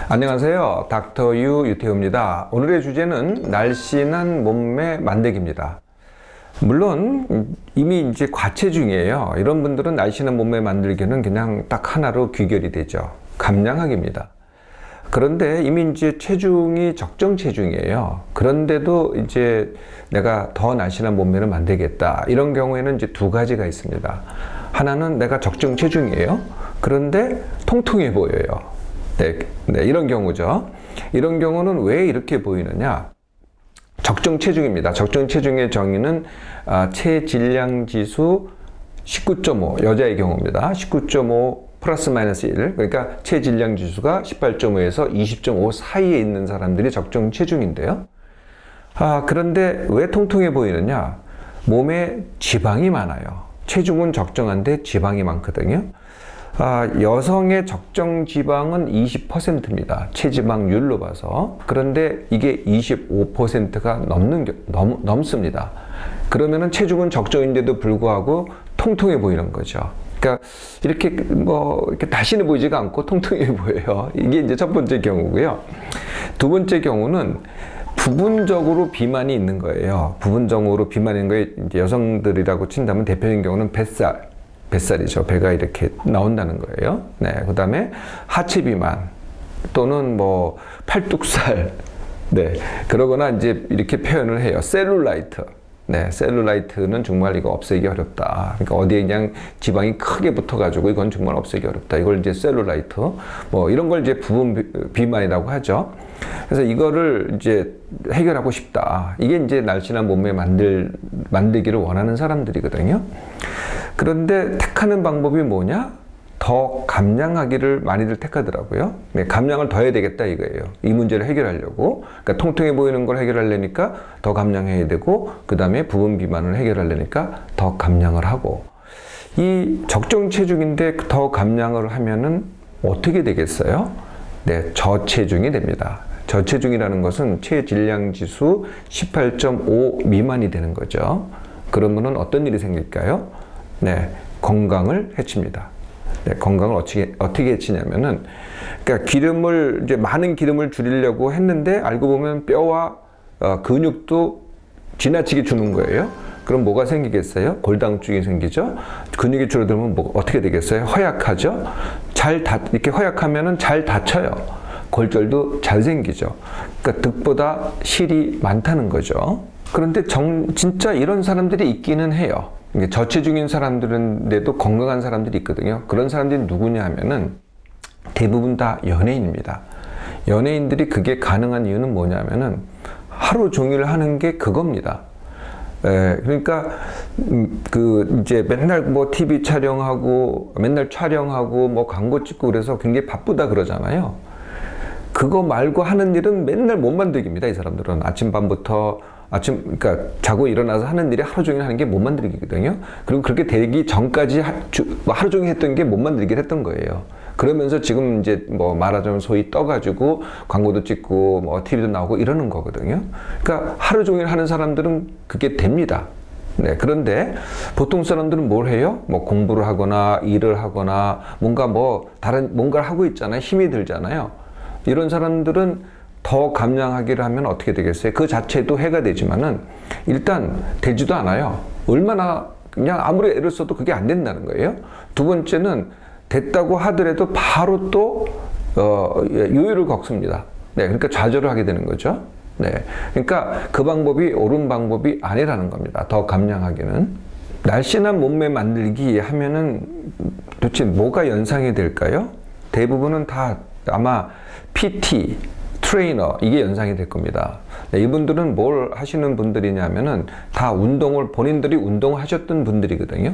안녕하세요. 닥터 유 유태우입니다. 오늘의 주제는 날씬한 몸매 만들기입니다. 물론 이미 이제 과체중이에요. 이런 분들은 날씬한 몸매 만들기는 그냥 딱 하나로 귀결이 되죠. 감량하기입니다. 그런데 이미 이제 체중이 적정 체중이에요. 그런데도 이제 내가 더 날씬한 몸매를 만들겠다. 이런 경우에는 이제 두 가지가 있습니다. 하나는 내가 적정 체중이에요. 그런데 통통해 보여요. 네, 이런 경우죠. 이런 경우는 왜 이렇게 보이느냐? 적정 체중입니다. 적정 체중의 정의는 체질량 지수 19.5, 여자의 경우입니다. 19.5 플러스 마이너스 1, 그러니까 체질량 지수가 18.5에서 20.5 사이에 있는 사람들이 적정 체중인데요. 그런데 왜 통통해 보이느냐? 몸에 지방이 많아요. 체중은 적정한데 지방이 많거든요. 여성의 적정 지방은 20%입니다. 체지방률로 봐서. 그런데 이게 25%가 넘습니다. 그러면은 체중은 적정인데도 불구하고 통통해 보이는 거죠. 그러니까 이렇게 이렇게 날씬해 보이지가 않고 통통해 보여요. 이게 이제 첫 번째 경우고요. 두 번째 경우는 부분적으로 비만이 있는 거예요. 부분적으로 비만인 거에 이제 여성들이라고 친다면 대표적인 경우는 뱃살이죠. 배가 이렇게 나온다는 거예요. 네. 그 다음에 하체 비만 또는 팔뚝살. 네. 그러거나 이제 이렇게 표현을 해요. 셀룰라이트. 네. 셀룰라이트는 정말 이거 없애기 어렵다. 그러니까 어디에 그냥 지방이 크게 붙어가지고 이건 정말 없애기 어렵다. 이걸 이제 셀룰라이트. 이런 걸 이제 부분 비만이라고 하죠. 그래서 이거를 이제 해결하고 싶다. 이게 이제 날씬한 몸매 만들기를 원하는 사람들이거든요. 그런데 택하는 방법이 뭐냐? 더 감량하기를 많이들 택하더라고요. 네, 감량을 더 해야 되겠다 이거예요. 이 문제를 해결하려고. 그러니까 통통해 보이는 걸 해결하려니까 더 감량해야 되고, 그 다음에 부분 비만을 해결하려니까 더 감량을 하고. 이 적정 체중인데 더 감량을 하면은 어떻게 되겠어요? 네, 저체중이 됩니다. 저체중이라는 것은 체질량 지수 18.5 미만이 되는 거죠. 그러면은 어떤 일이 생길까요? 네, 건강을 해칩니다. 네, 건강을 어떻게 해치냐면은, 그러니까 이제 많은 기름을 줄이려고 했는데, 알고 보면 뼈와 근육도 지나치게 주는 거예요. 그럼 뭐가 생기겠어요? 골다공증이 생기죠? 근육이 줄어들면 어떻게 되겠어요? 허약하죠? 이렇게 허약하면은 잘 다쳐요. 골절도 잘 생기죠. 그러니까 득보다 실이 많다는 거죠. 그런데 진짜 이런 사람들이 있기는 해요. 저체중인 사람들인데도 건강한 사람들이 있거든요. 그런 사람들이 누구냐 하면은 대부분 다 연예인입니다. 연예인들이 그게 가능한 이유는 뭐냐면은 하루 종일 하는 게 그겁니다. 그러니까 이제 맨날 TV 촬영하고 맨날 촬영하고 광고 찍고 그래서 굉장히 바쁘다 그러잖아요. 그거 말고 하는 일은 맨날 몸 만들기입니다. 이 사람들은 그러니까 자고 일어나서 하는 일이 하루 종일 하는 게 몸 만들기거든요. 그리고 그렇게 되기 전까지 하루 종일 했던 게 몸 만들기를 했던 거예요. 그러면서 지금 이제 말하자면 소위 떠가지고 광고도 찍고 TV도 나오고 이러는 거거든요. 그러니까 하루 종일 하는 사람들은 그게 됩니다. 네. 그런데 보통 사람들은 뭘 해요? 공부를 하거나 일을 하거나 다른 뭔가를 하고 있잖아요. 힘이 들잖아요. 이런 사람들은 더 감량하기를 하면 어떻게 되겠어요? 그 자체도 해가 되지만은 일단 되지도 않아요. 얼마나 그냥 아무리 애를 써도 그게 안 된다는 거예요. 두 번째는 됐다고 하더라도 바로 또 요요를 겪습니다. 네, 그러니까 좌절을 하게 되는 거죠. 네, 그러니까 그 방법이 옳은 방법이 아니라는 겁니다. 더 감량하기는. 날씬한 몸매 만들기 하면은 도대체 뭐가 연상이 될까요? 대부분은 다 아마 PT, 트레이너, 이게 연상이 될 겁니다. 네, 이분들은 뭘 하시는 분들이냐면은 다 본인들이 운동을 하셨던 분들이거든요.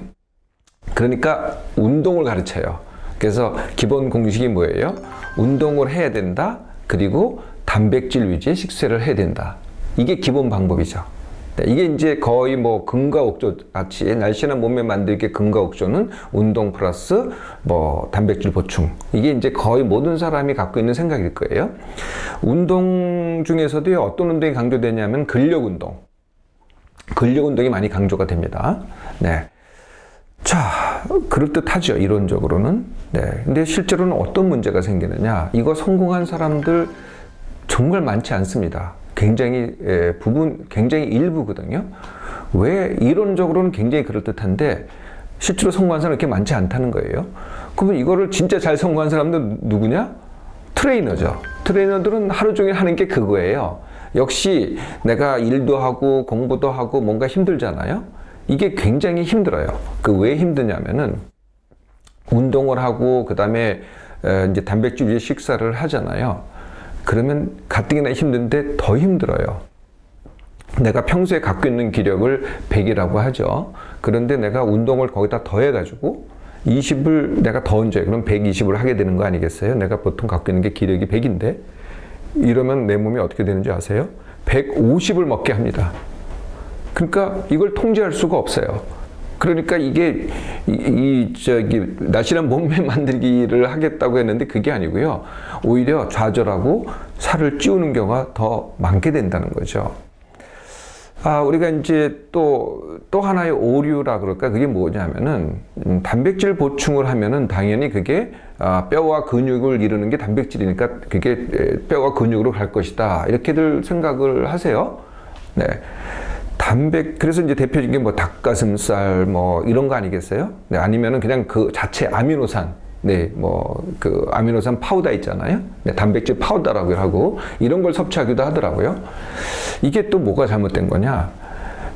그러니까 운동을 가르쳐요. 그래서 기본 공식이 뭐예요? 운동을 해야 된다. 그리고 단백질 위주의 식사를 해야 된다. 이게 기본 방법이죠. 네, 이게 이제 거의 금과옥조 같이 날씬한 몸매 만들기 금과옥조는 운동 플러스 단백질 보충. 이게 이제 거의 모든 사람이 갖고 있는 생각일 거예요. 운동 중에서도 어떤 운동이 강조되냐면 근력 운동이 많이 강조가 됩니다. 네. 자, 그럴듯하죠, 이론적으로는. 네. 근데 실제로는 어떤 문제가 생기느냐? 이거 성공한 사람들 정말 많지 않습니다. 굉장히 굉장히 일부거든요. 왜 이론적으로는 굉장히 그럴듯한데 실제로 성공한 사람이 그렇게 많지 않다는 거예요. 그러면 이거를 진짜 잘 성공한 사람들은 누구냐? 트레이너죠. 트레이너들은 하루 종일 하는 게 그거예요. 역시 내가 일도 하고 공부도 하고 뭔가 힘들잖아요. 이게 굉장히 힘들어요. 왜 힘드냐면은 운동을 하고 그다음에 이제 단백질 위에 식사를 하잖아요. 그러면 가뜩이나 힘든데 더 힘들어요. 내가 평소에 갖고 있는 기력을 100이라고 하죠. 그런데 내가 운동을 거기다 더해가지고 20을 내가 더 얹어요. 그럼 120을 하게 되는 거 아니겠어요? 내가 보통 갖고 있는 게 기력이 100인데 이러면 내 몸이 어떻게 되는지 아세요? 150을 먹게 합니다. 그러니까 이걸 통제할 수가 없어요. 그러니까 이게 날씬한 몸매 만들기를 하겠다고 했는데 그게 아니고요. 오히려 좌절하고 살을 찌우는 경우가 더 많게 된다는 거죠. 우리가 이제 또 하나의 오류라 그럴까? 그게 뭐냐면은, 단백질 보충을 하면은 당연히 그게, 뼈와 근육을 이루는 게 단백질이니까 그게 뼈와 근육으로 갈 것이다. 이렇게들 생각을 하세요. 네. 그래서 이제 대표적인 게 뭐 닭가슴살 뭐 이런 거 아니겠어요? 네. 아니면은 그냥 그 자체 아미노산. 네, 그 아미노산 파우더 있잖아요. 네, 단백질 파우더라고 하고 이런 걸 섭취하기도 하더라고요. 이게 또 뭐가 잘못된 거냐?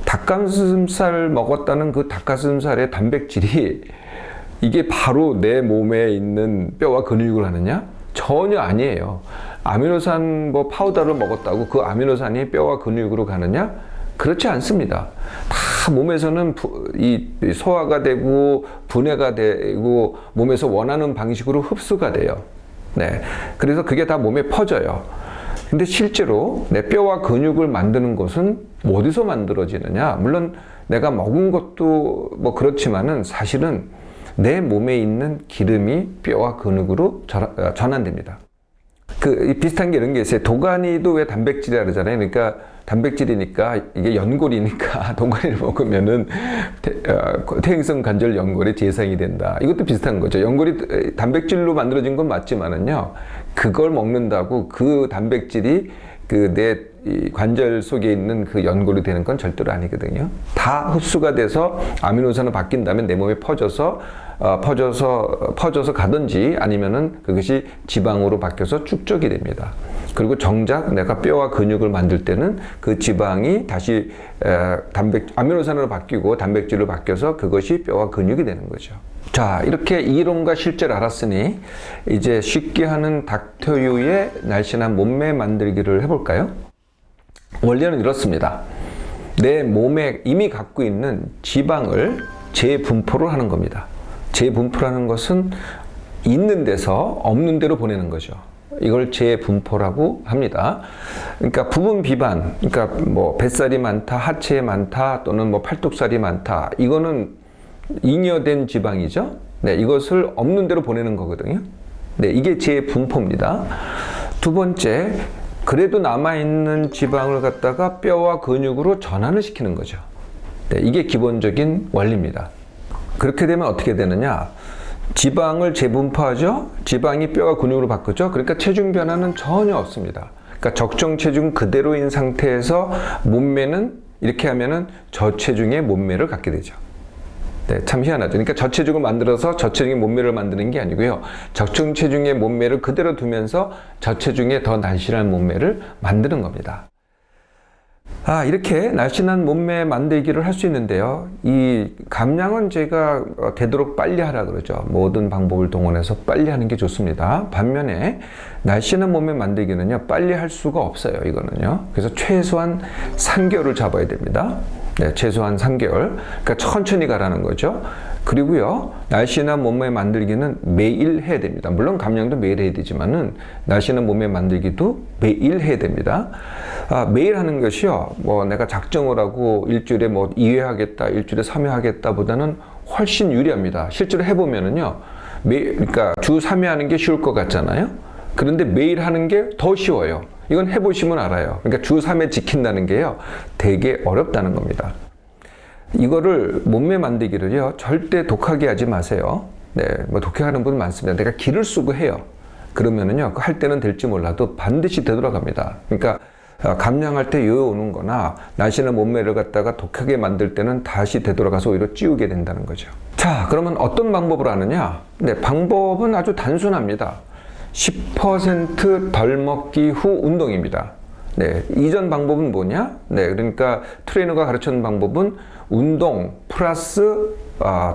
닭가슴살 먹었다는 그 닭가슴살의 단백질이 이게 바로 내 몸에 있는 뼈와 근육을 하느냐? 전혀 아니에요. 아미노산 파우더를 먹었다고 그 아미노산이 뼈와 근육으로 가느냐? 그렇지 않습니다. 다 몸에서는 소화가 되고 분해가 되고 몸에서 원하는 방식으로 흡수가 돼요. 네. 그래서 그게 다 몸에 퍼져요. 근데 실제로 내 뼈와 근육을 만드는 것은 어디서 만들어지느냐? 물론 내가 먹은 것도 그렇지만은 사실은 내 몸에 있는 기름이 뼈와 근육으로 전환됩니다. 비슷한 게 이런 게 있어요. 도가니도 왜 단백질이라 그러잖아요. 그러니까 단백질이니까 이게 연골이니까 도가니를 먹으면은 퇴행성 관절 연골의 재생이 된다. 이것도 비슷한 거죠. 연골이 단백질로 만들어진 건 맞지만은요. 그걸 먹는다고 그 단백질이 내 관절 속에 있는 그 연골이 되는 건 절대로 아니거든요. 다 흡수가 돼서 아미노산으로 바뀐 다음에 내 몸에 퍼져서 가든지 아니면은 그것이 지방으로 바뀌어서 축적이 됩니다. 그리고 정작 내가 뼈와 근육을 만들 때는 그 지방이 다시 아미노산으로 바뀌고 단백질로 바뀌어서 그것이 뼈와 근육이 되는 거죠. 자, 이렇게 이론과 실제를 알았으니 이제 쉽게 하는 닥터유의 날씬한 몸매 만들기를 해볼까요? 원리는 이렇습니다. 내 몸에 이미 갖고 있는 지방을 재분포를 하는 겁니다. 재분포라는 것은 있는 데서 없는 데로 보내는 거죠. 이걸 재분포라고 합니다. 그러니까 부분 비만, 그러니까 뱃살이 많다, 하체에 많다, 또는 팔뚝살이 많다. 이거는 잉여된 지방이죠. 네, 이것을 없는 데로 보내는 거거든요. 네, 이게 재분포입니다. 두 번째, 그래도 남아있는 지방을 갖다가 뼈와 근육으로 전환을 시키는 거죠. 네, 이게 기본적인 원리입니다. 그렇게 되면 어떻게 되느냐? 지방을 재분포하죠? 지방이 뼈와 근육으로 바꾸죠? 그러니까 체중 변화는 전혀 없습니다. 그러니까 적정 체중 그대로인 상태에서 몸매는 이렇게 하면은 저체중의 몸매를 갖게 되죠. 네, 참 희한하죠. 그러니까 저체중을 만들어서 저체중의 몸매를 만드는 게 아니고요. 적정 체중의 몸매를 그대로 두면서 저체중의 더 날씬한 몸매를 만드는 겁니다. 이렇게 날씬한 몸매 만들기를 할 수 있는데요. 이 감량은 제가 되도록 빨리 하라 그러죠. 모든 방법을 동원해서 빨리 하는 게 좋습니다. 반면에 날씬한 몸매 만들기는요, 빨리 할 수가 없어요. 이거는요. 그래서 최소한 3개월을 잡아야 됩니다. 네, 최소한 3개월. 그러니까 천천히 가라는 거죠. 그리고요, 날씬한 몸매 만들기는 매일 해야 됩니다. 물론 감량도 매일 해야 되지만은 날씬한 몸매 만들기도 매일 해야 됩니다. 매일 하는 것이요, 내가 작정을 하고 일주일에 2회 하겠다, 일주일에 3회 하겠다 보다는 훨씬 유리합니다. 실제로 해보면은요, 그러니까 주 3회 하는 게 쉬울 것 같잖아요. 그런데 매일 하는 게 더 쉬워요. 이건 해보시면 알아요. 그러니까 주 3회 지킨다는 게요, 되게 어렵다는 겁니다. 이거를 몸매 만들기를요, 절대 독하게 하지 마세요. 네, 뭐 독하게 하는 분 많습니다. 내가 기를 쓰고 해요. 그러면은요, 할 때는 될지 몰라도 반드시 되돌아갑니다. 그러니까 감량할 때 요요 오는 거나 날씬한 몸매를 갖다가 독하게 만들 때는 다시 되돌아가서 오히려 찌우게 된다는 거죠. 자, 그러면 어떤 방법으로 하느냐? 네, 방법은 아주 단순합니다. 10% 덜 먹기 후 운동입니다. 네, 이전 방법은 뭐냐? 네, 그러니까 트레이너가 가르치는 방법은 운동 플러스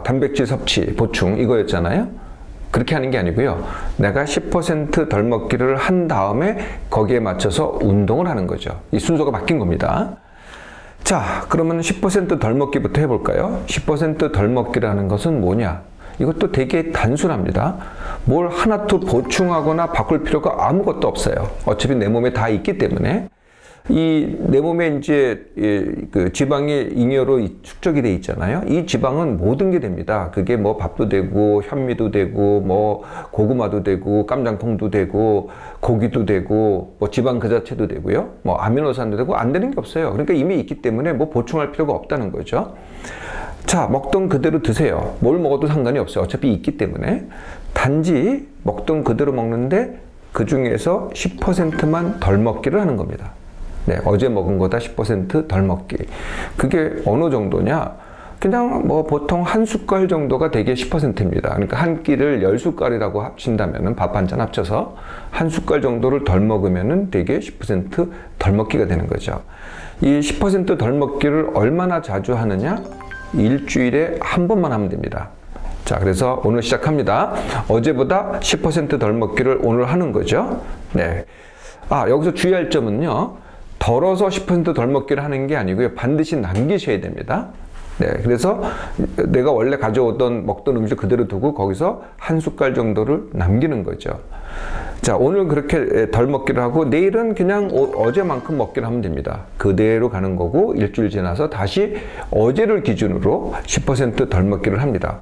단백질 섭취 보충 이거였잖아요. 그렇게 하는 게 아니고요. 내가 10% 덜 먹기를 한 다음에 거기에 맞춰서 운동을 하는 거죠. 이 순서가 바뀐 겁니다. 자, 그러면 10% 덜 먹기부터 해볼까요? 10% 덜 먹기라는 것은 뭐냐? 이것도 되게 단순합니다. 뭘 하나 더 보충하거나 바꿀 필요가 아무것도 없어요. 어차피 내 몸에 다 있기 때문에. 내 몸에 이제 그 지방이 잉여로 축적이 돼 있잖아요. 이 지방은 모든 게 됩니다. 그게 뭐 밥도 되고 현미도 되고 뭐 고구마도 되고 깜장콩도 되고 고기도 되고 뭐 지방 그 자체도 되고요. 뭐 아미노산도 되고 안 되는 게 없어요. 그러니까 이미 있기 때문에 뭐 보충할 필요가 없다는 거죠. 자, 먹던 그대로 드세요. 뭘 먹어도 상관이 없어요. 어차피 있기 때문에. 단지 먹던 그대로 먹는데 그 중에서 10%만 덜 먹기를 하는 겁니다. 네, 어제 먹은 거다 10% 덜 먹기. 그게 어느 정도냐? 그냥 뭐 보통 한 숟갈 정도가 되게 10%입니다. 그러니까 한 끼를 10숟갈이라고 합친다면은 밥 한 잔 합쳐서 한 숟갈 정도를 덜 먹으면은 되게 10%덜 먹기가 되는 거죠. 이 10%덜 먹기를 얼마나 자주 하느냐? 일주일에 한 번만 하면 됩니다. 자, 그래서 오늘 시작합니다. 어제보다 10%덜 먹기를 오늘 하는 거죠. 네. 여기서 주의할 점은요. 덜어서 10%덜 먹기를 하는 게 아니고요. 반드시 남기셔야 됩니다. 네, 그래서 내가 원래 먹던 음식 그대로 두고 거기서 한 숟갈 정도를 남기는 거죠. 자, 오늘 그렇게 덜 먹기를 하고 내일은 그냥 어제만큼 먹기를 하면 됩니다. 그대로 가는 거고 일주일 지나서 다시 어제를 기준으로 10%덜 먹기를 합니다.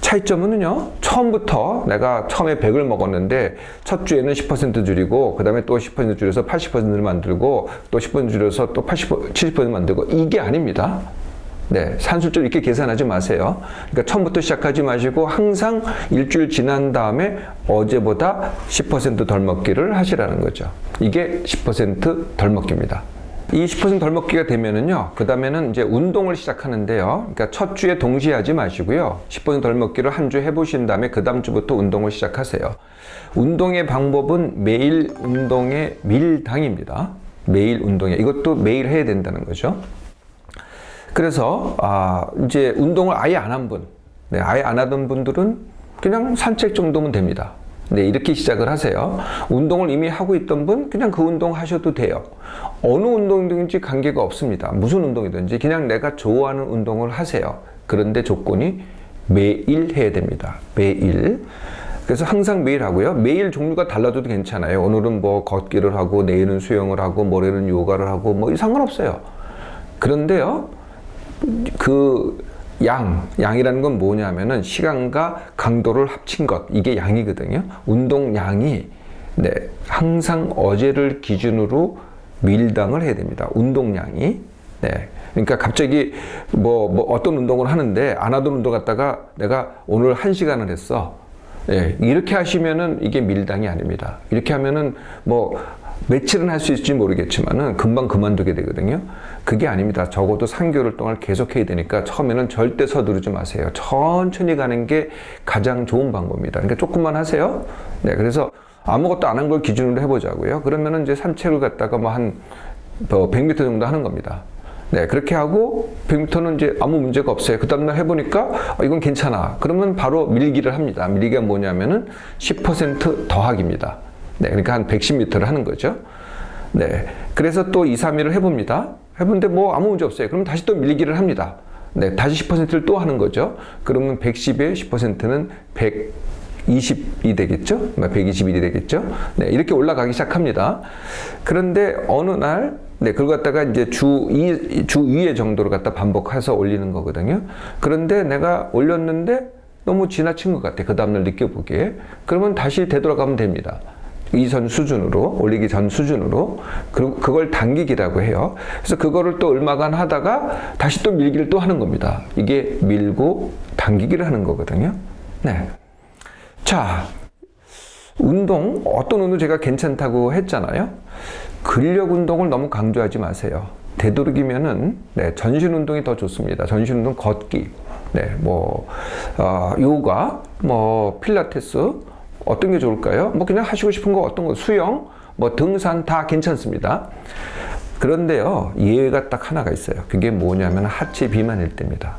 차이점은요, 처음부터 내가 처음에 100을 먹었는데 첫 주에는 10% 줄이고 그 다음에 또 10% 줄여서 80%를 만들고 또 10% 줄여서 또 70% 만들고 이게 아닙니다. 네, 산술적으로 이렇게 계산하지 마세요. 그러니까 처음부터 시작하지 마시고 항상 일주일 지난 다음에 어제보다 10% 덜 먹기를 하시라는 거죠. 이게 10%덜 먹기입니다. 이 10%덜 먹기가 되면은요, 그 다음에는 이제 운동을 시작하는데요. 그러니까 첫 주에 동시에 하지 마시고요. 10%덜 먹기를 한 주 해보신 다음에 그 다음 주부터 운동을 시작하세요. 운동의 방법은 매일 운동의 밀당입니다. 매일 운동에. 이것도 매일 해야 된다는 거죠. 그래서, 이제 운동을 아예 안 한 분, 네, 아예 안 하던 분들은 그냥 산책 정도면 됩니다. 네, 이렇게 시작을 하세요. 운동을 이미 하고 있던 분, 그냥 그 운동 하셔도 돼요. 어느 운동이든지 관계가 없습니다. 무슨 운동이든지 그냥 내가 좋아하는 운동을 하세요. 그런데 조건이 매일 해야 됩니다. 매일. 그래서 항상 매일 하고요. 매일 종류가 달라져도 괜찮아요. 오늘은 뭐 걷기를 하고, 내일은 수영을 하고, 모레는 요가를 하고, 뭐 상관없어요. 그런데요, 양이라는 건 뭐냐면은 시간과 강도를 합친 것, 이게 양이거든요. 운동량이, 네, 항상 어제를 기준으로 밀당을 해야 됩니다. 운동량이. 네. 그러니까 갑자기 어떤 운동을 하는데 안 하던 운동 갖다가 내가 오늘 1시간을 했어. 예, 이렇게 하시면은 이게 밀당이 아닙니다. 이렇게 하면은 며칠은 할 수 있을지 모르겠지만은 금방 그만두게 되거든요. 그게 아닙니다. 적어도 3개월 동안 계속 해야 되니까 처음에는 절대 서두르지 마세요. 천천히 가는 게 가장 좋은 방법입니다. 그러니까 조금만 하세요. 네, 그래서 아무것도 안 한 걸 기준으로 해보자고요. 그러면은 이제 산책을 갔다가 한 100m 정도 하는 겁니다. 네, 그렇게 하고 100m는 이제 아무 문제가 없어요. 그 다음날 해보니까 이건 괜찮아. 그러면 바로 밀기를 합니다. 밀기가 뭐냐면은 10% 더하기입니다. 네, 그러니까 한 110m를 하는 거죠. 네, 그래서 또 2, 3일을 해봅니다. 해보는데 아무 문제 없어요. 그럼 다시 또 밀기를 합니다. 네, 다시 10%를 또 하는 거죠. 그러면 110에 10%는 120이 되겠죠? 121이 되겠죠? 네, 이렇게 올라가기 시작합니다. 그런데 어느 날, 네, 그걸 갖다가 이제 주 2회 정도로 갖다 반복해서 올리는 거거든요. 그런데 내가 올렸는데 너무 지나친 것 같아. 그 다음날 느껴보기에. 그러면 다시 되돌아가면 됩니다. 이전 수준으로, 올리기 전 수준으로. 그리고 그걸 당기기라고 해요. 그래서 그거를 또 얼마간 하다가 다시 또 밀기를 또 하는 겁니다. 이게 밀고 당기기를 하는 거거든요. 네. 자, 운동, 어떤 운동 제가 괜찮다고 했잖아요. 근력 운동을 너무 강조하지 마세요. 되도록이면은, 네, 전신 운동이 더 좋습니다. 전신 운동 걷기, 네, 요가, 필라테스, 어떤 게 좋을까요? 그냥 하시고 싶은 거 어떤 거, 수영, 등산 다 괜찮습니다. 그런데요, 예외가 딱 하나가 있어요. 그게 뭐냐면 하체 비만일 때입니다.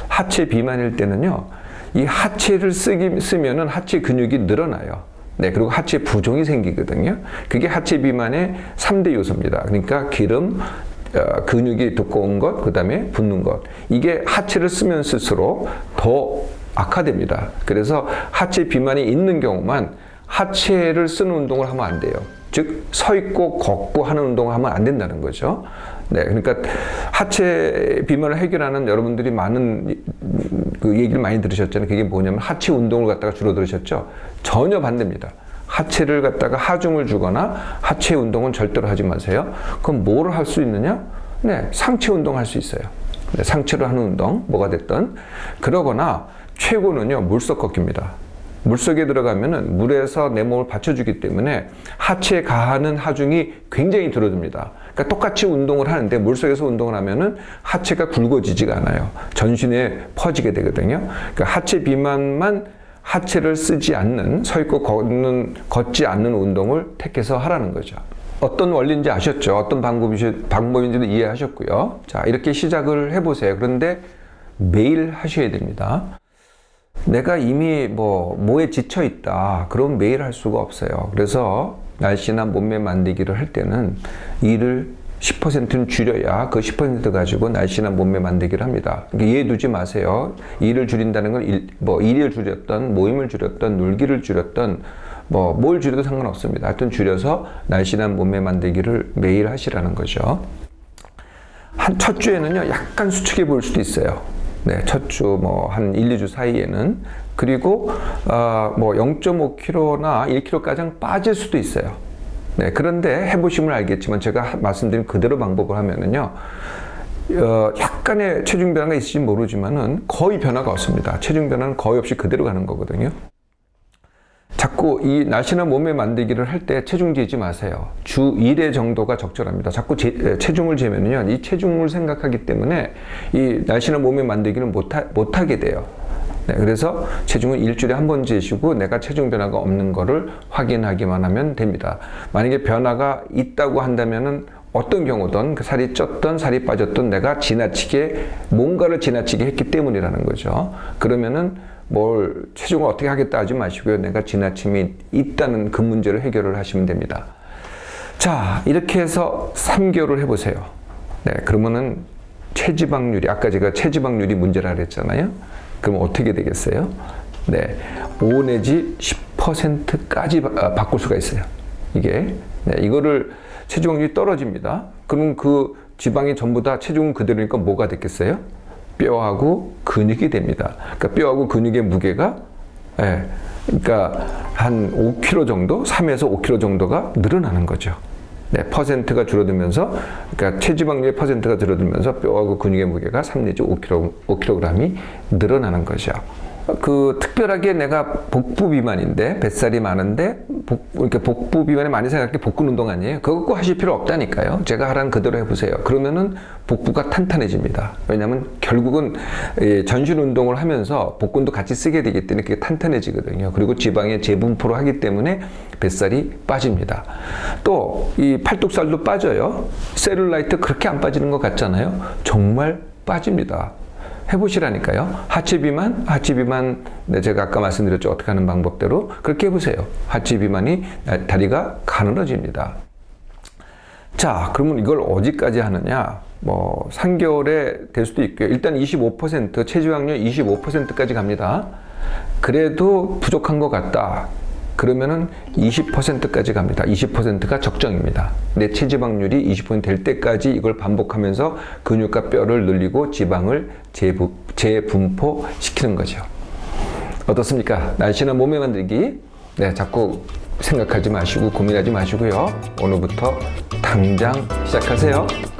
하체 비만일 때는요, 이 하체를 쓰면은 하체 근육이 늘어나요. 네, 그리고 하체 부종이 생기거든요. 그게 하체 비만의 3대 요소입니다. 그러니까 기름, 근육이 두꺼운 것, 그 다음에 붓는 것. 이게 하체를 쓰면 쓸수록 더 악화됩니다. 그래서 하체 비만이 있는 경우만 하체를 쓰는 운동을 하면 안 돼요. 즉, 서 있고 걷고 하는 운동을 하면 안 된다는 거죠. 네, 그러니까 하체 비만을 해결하는 여러분들이 많은 그 얘기를 많이 들으셨잖아요. 그게 뭐냐면 하체 운동을 갖다가 주로 들으셨죠. 전혀 반대입니다. 하체를 갖다가 하중을 주거나 하체 운동은 절대로 하지 마세요. 그럼 뭘 할 수 있느냐? 네, 상체 운동 할 수 있어요. 네, 상체로 하는 운동, 뭐가 됐든. 그러거나 최고는요, 물속 걷기입니다. 물속에 들어가면은 물에서 내 몸을 받쳐주기 때문에 하체에 가하는 하중이 굉장히 줄어듭니다. 그러니까 똑같이 운동을 하는데 물속에서 운동을 하면은 하체가 굵어지지가 않아요. 전신에 퍼지게 되거든요. 그러니까 하체 비만만 하체를 쓰지 않는, 서 있고 걷지 않는 운동을 택해서 하라는 거죠. 어떤 원리인지 아셨죠? 어떤 방법인지도 이해하셨고요. 자, 이렇게 시작을 해보세요. 그런데 매일 하셔야 됩니다. 내가 이미 뭐에 지쳐 있다. 그럼 매일 할 수가 없어요. 그래서 날씬한 몸매 만들기를 할 때는 일을 10%는 줄여야 그 10% 가지고 날씬한 몸매 만들기를 합니다. 그러니까 이해 두지 마세요. 일을 줄인다는 건 일을 줄였던, 모임을 줄였던, 놀기를 줄였던, 뭘 줄여도 상관없습니다. 하여튼 줄여서 날씬한 몸매 만들기를 매일 하시라는 거죠. 첫 주에는요, 약간 수축해 보일 수도 있어요. 네, 첫 주 한 1, 2주 사이에는. 그리고 0.5kg나 1kg가량 빠질 수도 있어요. 네, 그런데 해보시면 알겠지만 제가 말씀드린 그대로 방법을 하면은요, 약간의 체중 변화가 있을지 모르지만은 거의 변화가 없습니다. 체중 변화는 거의 없이 그대로 가는 거거든요. 자꾸 이 날씬한 몸매 만들기를 할 때 체중 재지 마세요. 주 1회 정도가 적절합니다. 자꾸 체중을 재면요, 이 체중을 생각하기 때문에 이 날씬한 몸매 만들기는 못하게 돼요. 네, 그래서 체중은 일주일에 한 번 재시고 내가 체중 변화가 없는 거를 확인하기만 하면 됩니다. 만약에 변화가 있다고 한다면은 어떤 경우든 살이 쪘든 살이 빠졌든 내가 뭔가를 지나치게 했기 때문이라는 거죠. 그러면은 체중을 어떻게 하겠다 하지 마시고요. 내가 지나침이 있다는 그 문제를 해결을 하시면 됩니다. 자, 이렇게 해서 3개월을 해보세요. 네, 그러면은 체지방률이, 아까 제가 체지방률이 문제라 그랬잖아요. 그럼 어떻게 되겠어요? 네, 5 내지 10%까지 바꿀 수가 있어요. 이게. 네, 이거를 체지방률이 떨어집니다. 그러면 그 지방이 전부 다 체중은 그대로니까 뭐가 됐겠어요? 뼈하고 근육이 됩니다. 그러니까 뼈하고 근육의 무게가, 그러니까 한 5kg 정도, 3에서 5kg 정도가 늘어나는 거죠. 네, 퍼센트가 줄어들면서, 그러니까 체지방률의 퍼센트가 줄어들면서 뼈하고 근육의 무게가 3 내지 5kg이 늘어나는 거죠. 특별하게 내가 복부 비만인데, 뱃살이 많은데, 이렇게 복부 비만에 많이 생각할 게 복근 운동 아니에요? 그거 꼭 하실 필요 없다니까요. 제가 하라는 그대로 해보세요. 그러면은 복부가 탄탄해집니다. 왜냐면 결국은 전신 운동을 하면서 복근도 같이 쓰게 되기 때문에 그게 탄탄해지거든요. 그리고 지방의 재분포를 하기 때문에 뱃살이 빠집니다. 또, 이 팔뚝살도 빠져요. 셀룰라이트 그렇게 안 빠지는 것 같잖아요. 정말 빠집니다. 해보시라니까요. 하체 비만, 네, 제가 아까 말씀드렸죠. 어떻게 하는 방법대로 그렇게 해보세요. 하체 비만이 다리가 가늘어집니다. 자, 그러면 이걸 어디까지 하느냐? 3개월에 될 수도 있고요. 일단 25%, 체지방률 25%까지 갑니다. 그래도 부족한 것 같다. 그러면은 20%까지 갑니다. 20%가 적정입니다. 내 체지방률이 20% 될 때까지 이걸 반복하면서 근육과 뼈를 늘리고 지방을 재분포시키는 거죠. 어떻습니까? 날씬한 몸매 만들기. 네, 자꾸 생각하지 마시고 고민하지 마시고요. 오늘부터 당장 시작하세요.